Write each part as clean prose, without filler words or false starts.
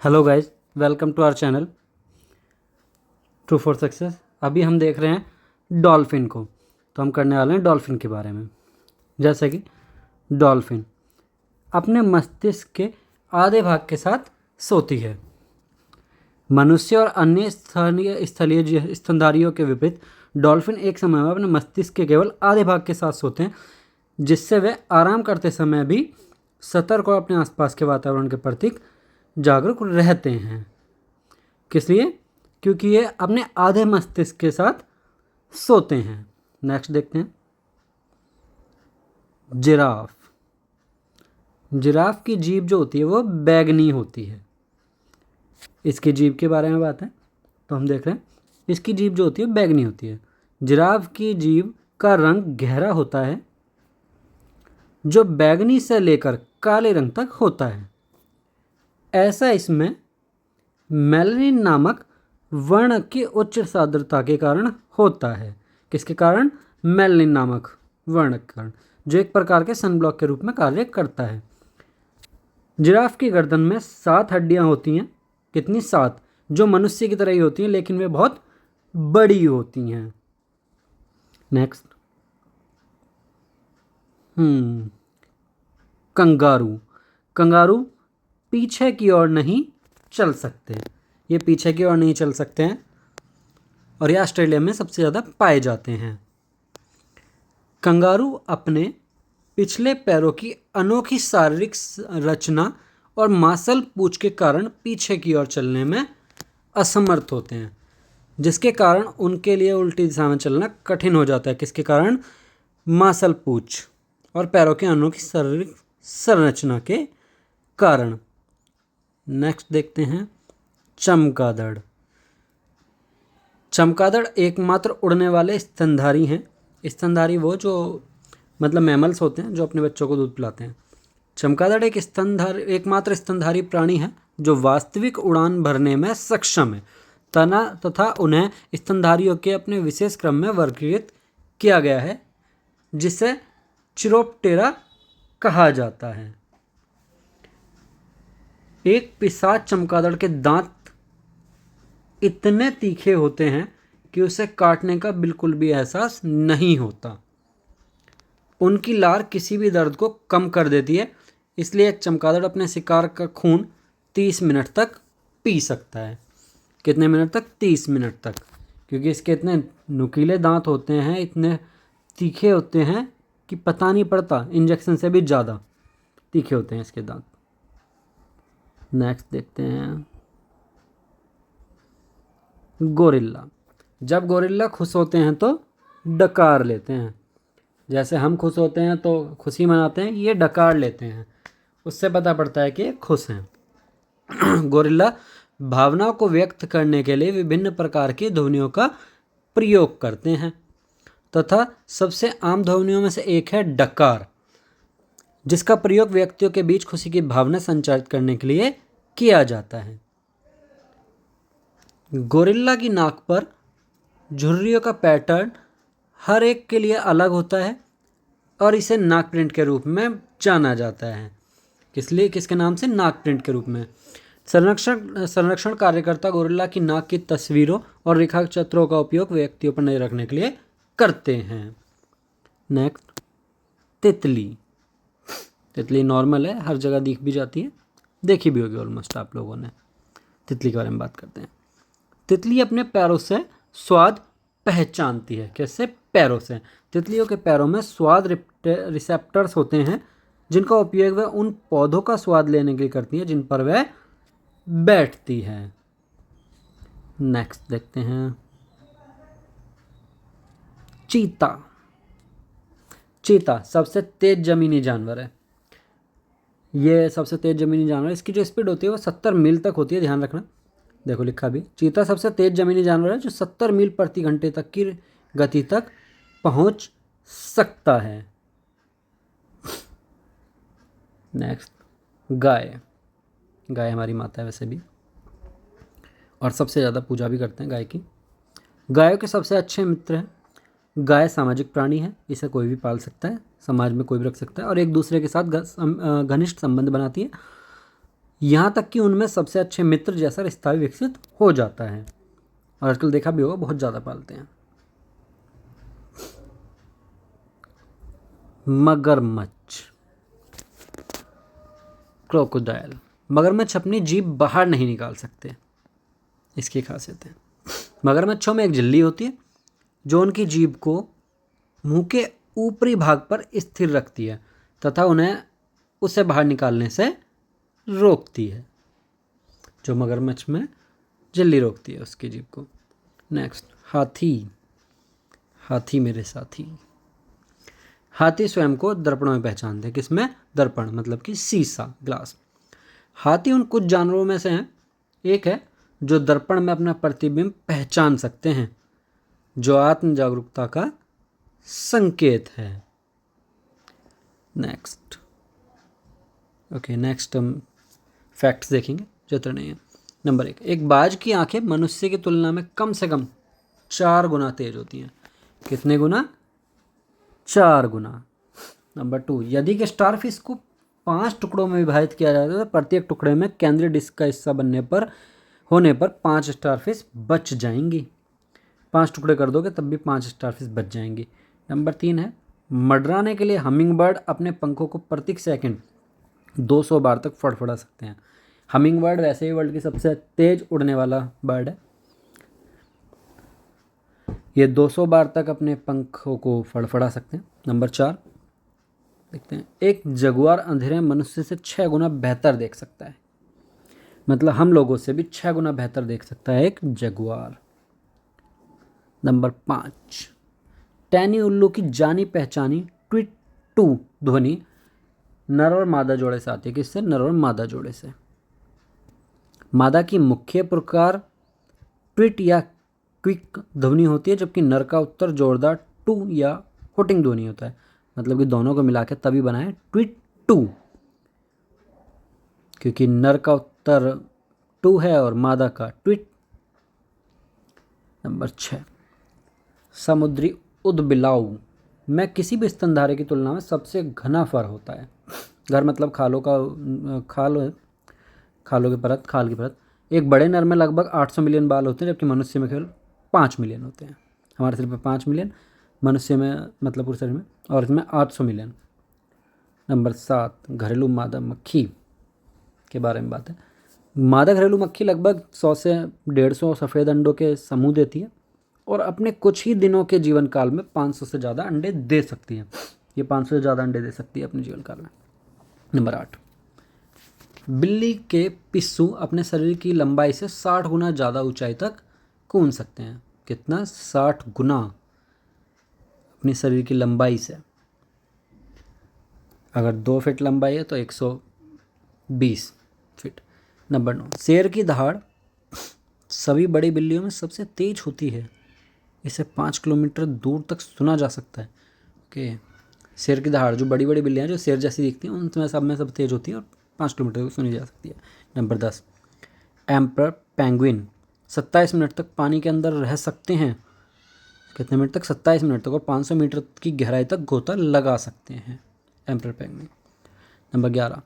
Hello guys, welcome to our channel true for success. अभी हम देख रहे हैं डॉल्फिन को, तो हम करने वाले हैं डॉल्फिन के बारे में। जैसे कि डॉल्फिन अपने मस्तिष्क के आधे भाग के साथ सोती है। मनुष्य और अन्य स्थलीय स्तनधारियों के विपरीत डॉल्फिन एक समय में अपने मस्तिष्क के केवल आधे भाग के साथ सोते हैं, जिससे वे आराम करते समय भी सतर्क और अपने आसपास के वातावरण के प्रति जागरूक रहते हैं। किस लिए? क्योंकि ये अपने आधे मस्तिष्क के साथ सोते हैं। नेक्स्ट देखते हैं जिराफ। जिराफ की जीभ जो होती है वो बैंगनी होती है। इसकी जीभ के बारे में बात है तो हम देख रहे हैं इसकी जीभ जो होती है बैंगनी होती है। जिराफ की जीभ का रंग गहरा होता है, जो बैंगनी से लेकर काले रंग तक होता है। ऐसा इसमें मेलानिन नामक वर्ण की उच्च सांद्रता के कारण होता है। किसके कारण? मेलानिन नामक वर्ण के कारण, जो एक प्रकार के सनब्लॉक के रूप में कार्य करता है। जिराफ की गर्दन में 7 हड्डियां होती हैं। कितनी? 7, जो मनुष्य की तरह ही होती हैं, लेकिन वे बहुत बड़ी होती हैं। Next kangaroo. कंगारू पीछे की ओर नहीं चल सकते। ये पीछे की ओर नहीं चल सकते हैं और ये ऑस्ट्रेलिया में सबसे ज़्यादा पाए जाते हैं। कंगारू अपने पिछले पैरों की अनोखी शारीरिक रचना और मांसल पूंछ के कारण पीछे की ओर चलने में असमर्थ होते हैं, जिसके कारण उनके लिए उल्टी दिशा में चलना कठिन हो जाता है। किसके कारण? मांसल पूंछ और पैरों की अनोखी शारीरिक संरचना के कारण। नेक्स्ट देखते हैं चमगादड़। चमगादड़ एकमात्र उड़ने वाले स्तनधारी हैं। स्तनधारी वो जो मतलब मैमल्स होते हैं जो अपने बच्चों को दूध पिलाते हैं। चमगादड़ एकमात्र स्तनधारी प्राणी है जो वास्तविक उड़ान भरने में सक्षम है। तना तथा उन्हें स्तनधारियों के अपने विशेष क्रम में वर्गीकृत किया गया है, जिसे चिरोप्टेरा कहा जाता है। एक पिशाच चमगादड़ के दांत इतने तीखे होते हैं कि उसे काटने का बिल्कुल भी एहसास नहीं होता। उनकी लार किसी भी दर्द को कम कर देती है, इसलिए एक चमगादड़ अपने शिकार का खून 30 मिनट तक पी सकता है। कितने मिनट तक? 30 मिनट तक, क्योंकि इसके इतने नुकीले दांत होते हैं, इतने तीखे होते हैं कि पता नहीं पड़ता। इंजेक्शन से भी ज़्यादा तीखे होते हैं इसके दांत। नेक्स्ट देखते हैं गोरिल्ला। जब गोरिल्ला खुश होते हैं तो डकार लेते हैं। जैसे हम खुश होते हैं तो खुशी मनाते हैं, ये डकार लेते हैं, उससे पता पड़ता है कि ये खुश हैं। गोरिल्ला भावनाओं को व्यक्त करने के लिए विभिन्न प्रकार की ध्वनियों का प्रयोग करते हैं, तथा सबसे आम ध्वनियों में से एक है डकार, जिसका प्रयोग व्यक्तियों के बीच खुशी की भावना संचारित करने के लिए किया जाता है। गोरिल्ला की नाक पर झुर्रियों का पैटर्न हर एक के लिए अलग होता है और इसे नाक प्रिंट के रूप में जाना जाता है। किसके नाम से? नाक प्रिंट के रूप में। संरक्षण कार्यकर्ता गोरिल्ला की नाक की तस्वीरों और रेखा चित्रों का उपयोग व्यक्तियों पर नजर रखने के लिए करते हैं। नेक्स्ट तितली। तितली नॉर्मल है, हर जगह दिख भी जाती है, देखी भी होगी ऑलमोस्ट आप लोगों ने। तितली के बारे में बात करते हैं। तितली अपने पैरों से स्वाद पहचानती है। कैसे? पैरों से। तितलियों के पैरों में स्वाद रिसेप्टर्स होते हैं, जिनका उपयोग वह उन पौधों का स्वाद लेने के लिए करती है जिन पर वह बैठती है। नेक्स्ट देखते हैं चीता। चीता सबसे तेज जमीनी जानवर है। ये सबसे तेज जमीनी जानवर है। इसकी जो स्पीड होती है वो 70 मील तक होती है, ध्यान रखना। देखो लिखा भी, चीता सबसे तेज जमीनी जानवर है जो 70 मील प्रति घंटे तक की गति तक पहुंच सकता है। नेक्स्ट गाय। गाय हमारी माता है वैसे भी, और सबसे ज़्यादा पूजा भी करते हैं गाय की। गायों के सबसे अच्छे मित्र हैं। गाय सामाजिक प्राणी है, इसे कोई भी पाल सकता है, समाज में कोई भी रख सकता है और एक दूसरे के साथ घनिष्ठ संबंध बनाती है। यहाँ तक कि उनमें सबसे अच्छे मित्र जैसा रिश्ता भी विकसित हो जाता है। और आजकल देखा भी होगा, बहुत ज़्यादा पालते हैं। मगरमच्छ, क्रोकोडाइल। मगरमच्छ अपनी जीभ बाहर नहीं निकाल सकते, इसकी खासियत है। मगरमच्छों में एक झिल्ली होती है जो उनकी जीभ को मुंह के ऊपरी भाग पर स्थिर रखती है तथा उन्हें उसे बाहर निकालने से रोकती है। जो मगरमच्छ में झिल्ली रोकती है उसकी जीभ को। नेक्स्ट, हाथी। हाथी मेरे साथी। हाथी स्वयं को दर्पणों में पहचानते हैं। किसमें? दर्पण मतलब कि शीशा, ग्लास। हाथी उन कुछ जानवरों में से हैं, एक है जो दर्पण में अपना प्रतिबिंब पहचान सकते हैं, जो आत्म जागरूकता का संकेत है। नेक्स्ट, ओके, नेक्स्ट हम फैक्ट्स देखेंगे, जितना नहीं है। नंबर 1, एक बाज की आंखें मनुष्य की तुलना में कम से कम 4 गुना तेज होती हैं। कितने गुना? 4 गुना। नंबर 2, यदि कि स्टारफिश को 5 टुकड़ों में विभाजित किया जाता है तो प्रत्येक टुकड़े में केंद्रीय डिस्क का हिस्सा होने पर 5 स्टारफिश बच जाएंगी। 5 टुकड़े कर दोगे तब भी 5 स्टारफिश बच जाएंगी। नंबर 3 है, मंडराने के लिए हमिंग बर्ड अपने पंखों को प्रति सेकंड 200 बार तक फड़फड़ा सकते हैं। हमिंग बर्ड वैसे ही वर्ल्ड की सबसे तेज उड़ने वाला बर्ड है। ये 200 बार तक अपने पंखों को फड़फड़ा सकते हैं। नंबर 4 देखते हैं, एक जगुआर अंधेरे मनुष्य से 6 गुना बेहतर देख सकता है। मतलब हम लोगों से भी 6 गुना बेहतर देख सकता है एक जगुआर। नंबर 5, टैनी उल्लू की जानी पहचानी ट्वीट टू ध्वनि नर और मादा जोड़े से आती है। किससे? नर और मादा जोड़े से। मादा की मुख्य प्रकार ट्वीट या क्विक ध्वनि होती है, जबकि नर का उत्तर जोरदार टू या हुटिंग ध्वनि होता है। मतलब कि दोनों को मिला के तभी बना है ट्वीट टू, क्योंकि नर का उत्तर टू है और मादा का ट्वीट। नंबर 6, समुद्री उदबिलाऊ में किसी भी स्तनधारी की तुलना में सबसे घना फर होता है। घर मतलब खालों की परत। एक बड़े नर में लगभग 800 मिलियन बाल होते हैं, जबकि मनुष्य में केवल 5 मिलियन होते हैं। हमारे शरीर में 5 मिलियन, मनुष्य में मतलब पूरे शरीर में, और इसमें 800 मिलियन। नंबर 7, घरेलू मादा मक्खी के बारे में बात है। मादा घरेलू मक्खी लगभग 100 से 150 सफ़ेद अंडों के समूह देती है और अपने कुछ ही दिनों के जीवन काल में 500 से ज़्यादा अंडे दे सकती है। ये 500 से ज़्यादा अंडे दे सकती है अपने जीवन काल में। नंबर 8, बिल्ली के पिस्सू अपने शरीर की लंबाई से 60 गुना ज़्यादा ऊंचाई तक कूद सकते हैं। कितना? 60 गुना अपनी शरीर की लंबाई से। अगर 2 फीट लंबाई है तो 120 फीट। नंबर 9, शेर की दहाड़ सभी बड़ी बिल्लियों में सबसे तेज होती है। इसे 5 किलोमीटर दूर तक सुना जा सकता है। ओके, शेर की दहाड़, जो बड़ी बड़ी बिल्लियाँ जो शेर जैसी दिखती हैं उनमें सब तेज होती है और 5 किलोमीटर तक सुनी जा सकती है। नंबर 10, एम्पर पेंगुइन 27 मिनट तक पानी के अंदर रह सकते हैं। कितने मिनट तक? 27 मिनट तक, और 500 मीटर की गहराई तक गोता लगा सकते हैं एम्पर पेंगुइन। नंबर 11,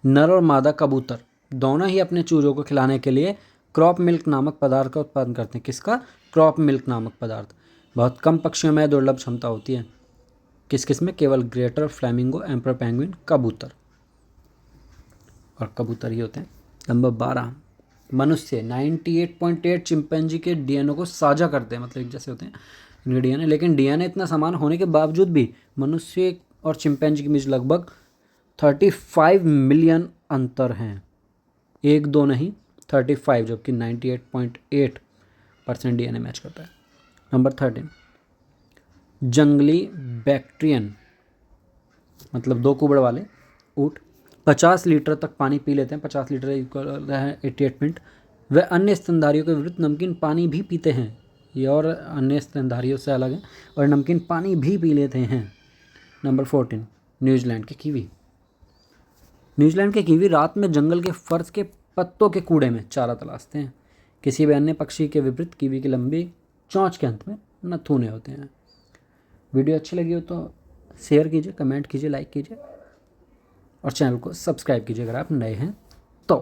नर और मादा कबूतर दोनों ही अपने चूजों को खिलाने के लिए क्रॉप मिल्क नामक पदार्थ का उत्पादन करते हैं। किसका? क्रॉप मिल्क नामक पदार्थ। बहुत कम पक्षियों में दुर्लभ क्षमता होती है। किस किस में? केवल ग्रेटर फ्लैमिंगो, एम्पर पेंगुइन, कबूतर, और कबूतर ही होते हैं। नंबर 12, मनुष्य 98.8 चिंपैंजी के डीएनए को साझा करते हैं, मतलब एक जैसे होते हैं इनके डीएनए। लेकिन डीएनए इतना समान होने के बावजूद भी मनुष्य और चिंपैंजी के बीच लगभग 35 मिलियन अंतर हैं। 1-2 नहीं, 35, जबकि 98.8% डीएनए मैच करता है। नंबर 13, जंगली बैक्टीरियन मतलब 2 कुबड़ वाले ऊँट 50 लीटर तक पानी पी लेते हैं। 50 लीटर इक्वल है 88 मिनट। वे अन्य स्तनधारियों के विरुद्ध नमकीन पानी भी पीते हैं। ये और अन्य स्तनधारियों से अलग है और नमकीन पानी भी पी लेते हैं। नंबर 14, न्यूजीलैंड के कीवी। न्यूजीलैंड के कीवी रात में जंगल के फर्श के पत्तों के कूड़े में चारा तलाशते हैं। किसी भी अन्य पक्षी के विपरीत कीवी की लंबी चोंच के अंत में नथुने होते हैं। वीडियो अच्छी लगी हो तो शेयर कीजिए, कमेंट कीजिए, लाइक कीजिए और चैनल को सब्सक्राइब कीजिए अगर आप नए हैं तो